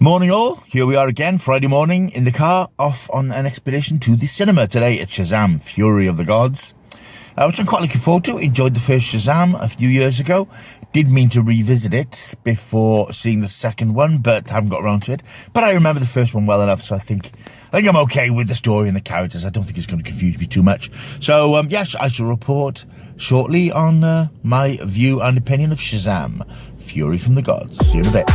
Morning all, here we are again, Friday morning in the car, off on an expedition to the cinema today at Shazam, Fury of the Gods, which I'm quite looking forward to. Enjoyed the first Shazam a few years ago, did mean to revisit it before seeing the second one, but haven't got around to it. But I remember the first one well enough, so I think I'm okay with the story and the characters. I don't think it's going to confuse me too much. So yes, I shall report shortly on my view and opinion of Shazam, Fury from the Gods. See you in a bit.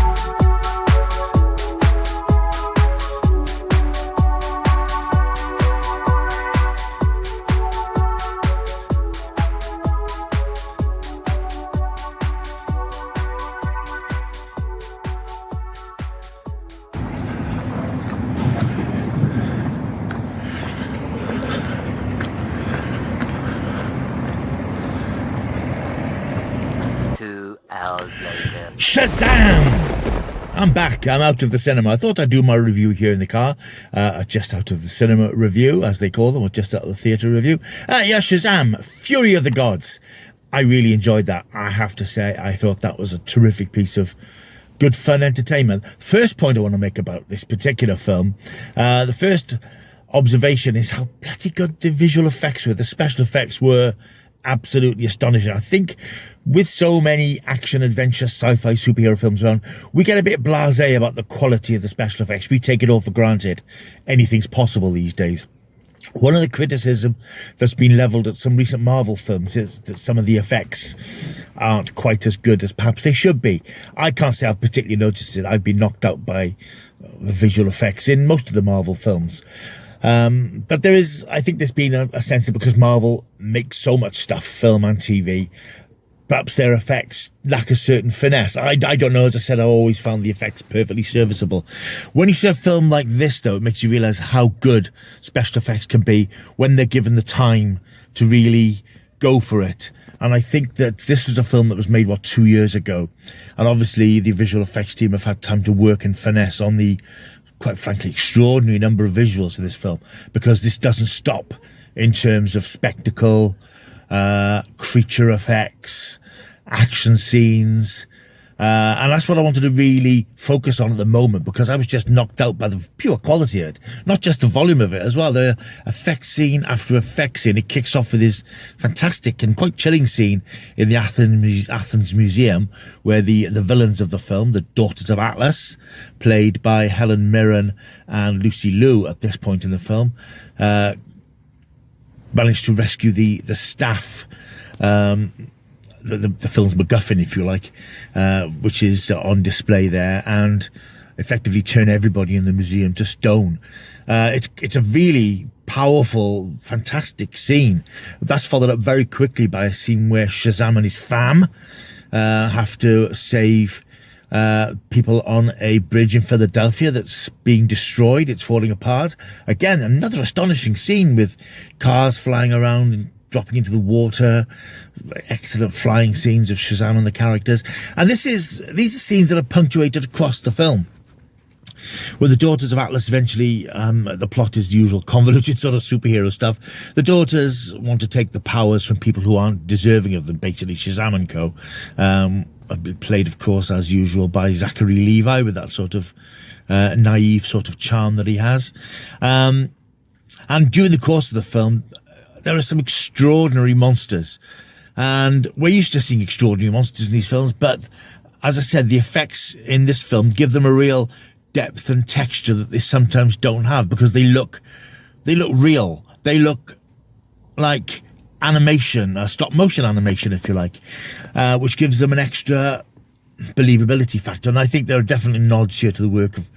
Hours later. Shazam! I'm back. I'm out of the cinema. I thought I'd do my review here in the car. Just out of the cinema review, as they call them, or just out of the theatre review. Yeah, Shazam, Fury of the Gods. I really enjoyed that. I have to say, I thought that was a terrific piece of good fun entertainment. First point I want to make about this particular film, the first observation is how bloody good the visual effects were. The special effects were absolutely astonishing. I think with so many action, adventure, sci-fi, superhero films around, we get a bit blasé about the quality of the special effects. We take it all for granted. Anything's possible these days. One of the criticism that's been levelled at some recent Marvel films is that some of the effects aren't quite as good as perhaps they should be. I can't say I've particularly noticed it. I've been knocked out by the visual effects in most of the Marvel films. But there is, I think there's been a sense that because Marvel makes so much stuff, film and TV, perhaps their effects lack a certain finesse. I don't know. As I said, I always found the effects perfectly serviceable. When you see a film like this, though, it makes you realise how good special effects can be when they're given the time to really go for it. And I think that this was a film that was made, 2 years ago. And obviously the visual effects team have had time to work and finesse on the, quite frankly, extraordinary number of visuals in this film, because this doesn't stop in terms of spectacle, creature effects, action scenes, and that's what I wanted to really focus on at the moment, because I was just knocked out by the pure quality of it, not just the volume of it as well. The effect scene after effect scene, it kicks off with this fantastic and quite chilling scene in the Athens Museum, where the villains of the film, the Daughters of Atlas, played by Helen Mirren and Lucy Liu at this point in the film, managed to rescue the staff, the film's MacGuffin, if you like, which is on display there, and effectively turn everybody in the museum to stone. It's a really powerful, fantastic scene. That's followed up very quickly by a scene where Shazam and his fam have to save people on a bridge in Philadelphia that's being destroyed. It's falling apart. Again, another astonishing scene with cars flying around and dropping into the water. Excellent flying scenes of Shazam and the characters. And these are scenes that are punctuated across the film. With the Daughters of Atlas, eventually, the plot is the usual convoluted sort of superhero stuff. The daughters want to take the powers from people who aren't deserving of them, basically Shazam and co. Played, of course, as usual, by Zachary Levi, with that sort of naive sort of charm that he has. And during the course of the film, there are some extraordinary monsters. And we're used to seeing extraordinary monsters in these films, but as I said, the effects in this film give them a real depth and texture that they sometimes don't have, because they look real. They look like animation, stop motion animation, if you like, which gives them an extra believability factor. And I think there are definitely nods here to the work of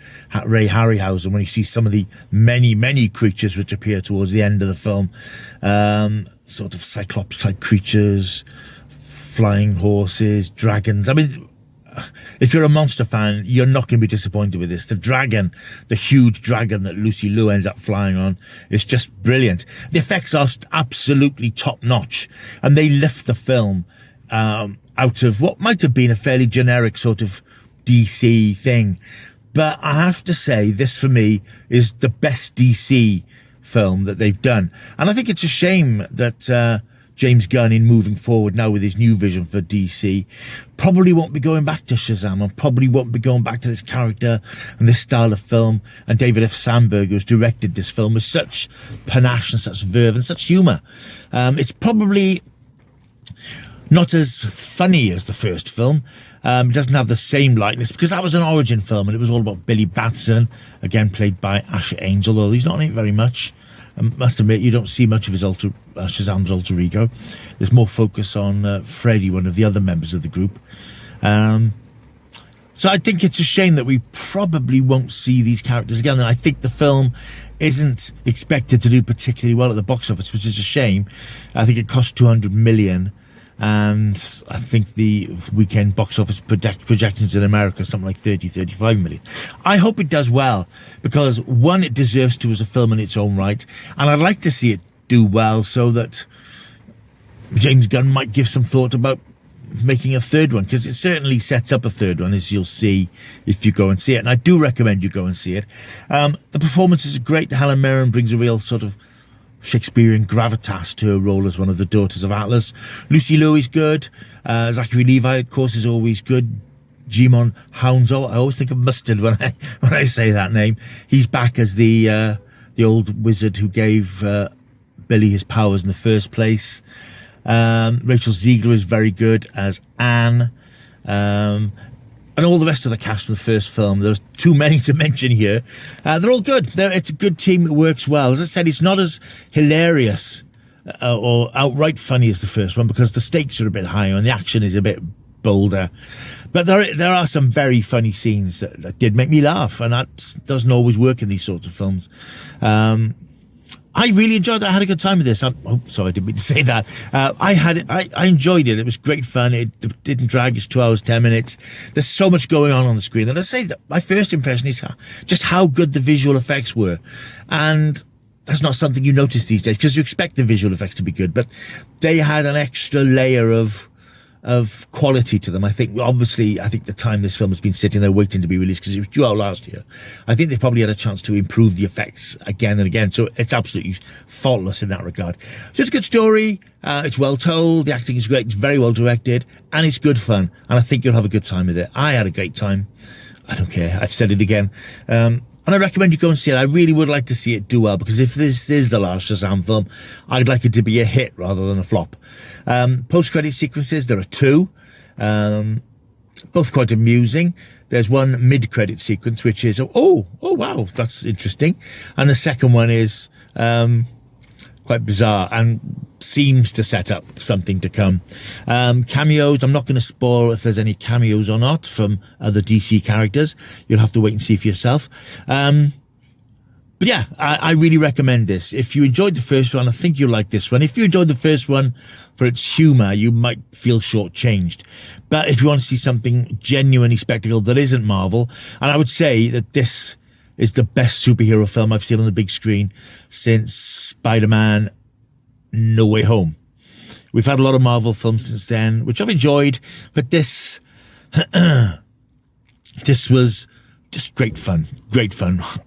Ray Harryhausen when you see some of the many creatures which appear towards the end of the film, sort of Cyclops type creatures, flying horses, dragons. I mean, if you're a monster fan, you're not going to be disappointed with this. The dragon, the huge dragon that Lucy Liu ends up flying on, is just brilliant. The effects are absolutely top notch, and they lift the film out of what might have been a fairly generic sort of DC thing. But I have to say, this for me is the best DC film that they've done. And I think it's a shame that James Gunn, in moving forward now with his new vision for DC, probably won't be going back to Shazam, and probably won't be going back to this character and this style of film. And David F. Sandberg, who's directed this film with such panache and such verve and such humour, it's probably not as funny as the first film. It doesn't have the same likeness, because that was an origin film and it was all about Billy Batson, again played by Asher Angel, although he's not in it very much. I must admit, you don't see much of his Shazam's alter ego. There's more focus on Freddy, one of the other members of the group. So I think it's a shame that we probably won't see these characters again. And I think the film isn't expected to do particularly well at the box office, which is a shame. I think it cost 200 million. And I think the weekend box office projections in America are something like 35 million. I hope it does well, because one, it deserves to as a film in its own right, and I'd like to see it do well so that James Gunn might give some thought about making a third one, because it certainly sets up a third one, as you'll see if you go and see it. And I do recommend you go and see it. The performances are great. Helen Mirren brings a real sort of Shakespearean gravitas to her role as one of the daughters of Atlas. Lucy Liu is good. Zachary Levi, of course, is always good. Jimon Hounsou, I always think of mustard when I say that name. He's back as the old wizard who gave Billy his powers in the first place. Rachel Ziegler is very good as Anne. And all the rest of the cast from the first film, there's too many to mention here. They're all good. It's a good team. It works well. As I said, it's not as hilarious or outright funny as the first one, because the stakes are a bit higher and the action is a bit bolder. But there are some very funny scenes that did make me laugh, and that doesn't always work in these sorts of films. I really enjoyed it. I had a good time with this. Oh, sorry, I didn't mean to say that. I enjoyed it. It was great fun. It didn't drag. It's 2 hours, 10 minutes. There's so much going on the screen. And I say that my first impression is just how good the visual effects were. And that's not something you notice these days, because you expect the visual effects to be good, but they had an extra layer of quality to them. I think the time this film has been sitting there waiting to be released, because it was due out last year, I think they probably had a chance to improve the effects again and again. So it's absolutely faultless in that regard. So it's a good story. It's well told. The acting is great. It's very well directed, and it's good fun. And I think you'll have a good time with it. I had a great time. I don't care. I've said it again. And I recommend you go and see it. I really would like to see it do well, because if this is the last Shazam film, I'd like it to be a hit rather than a flop. Post-credit sequences, there are 2, both quite amusing. There's one mid-credit sequence, which is, oh wow, that's interesting. And the second one is quite bizarre and seems to set up something to come. Cameos, I'm not going to spoil if there's any cameos or not from other DC characters. You'll have to wait and see for yourself. But yeah, I really recommend this. If you enjoyed the first one, I think you'll like this one. If you enjoyed the first one for its humour, you might feel shortchanged. But if you want to see something genuinely spectacle that isn't Marvel, and I would say that this is the best superhero film I've seen on the big screen since Spider-Man No Way Home. We've had a lot of Marvel films since then, which I've enjoyed, but this was just great fun,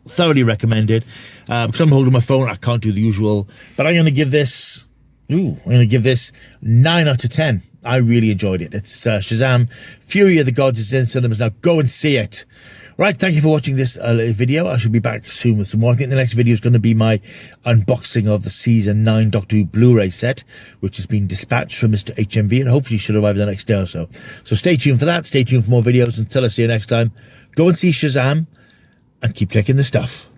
thoroughly recommended. Because I'm holding my phone, I can't do the usual, but I'm going to give this 9 out of 10. I really enjoyed it. It's Shazam, Fury of the Gods is in cinemas now. Go and see it. Right, thank you for watching this video. I should be back soon with some more. I think the next video is going to be my unboxing of the Season 9 Doctor Who Blu-ray set, which has been dispatched from Mr. HMV and hopefully should arrive the next day or so. So stay tuned for that. Stay tuned for more videos. Until I see you next time, go and see Shazam and keep checking the stuff.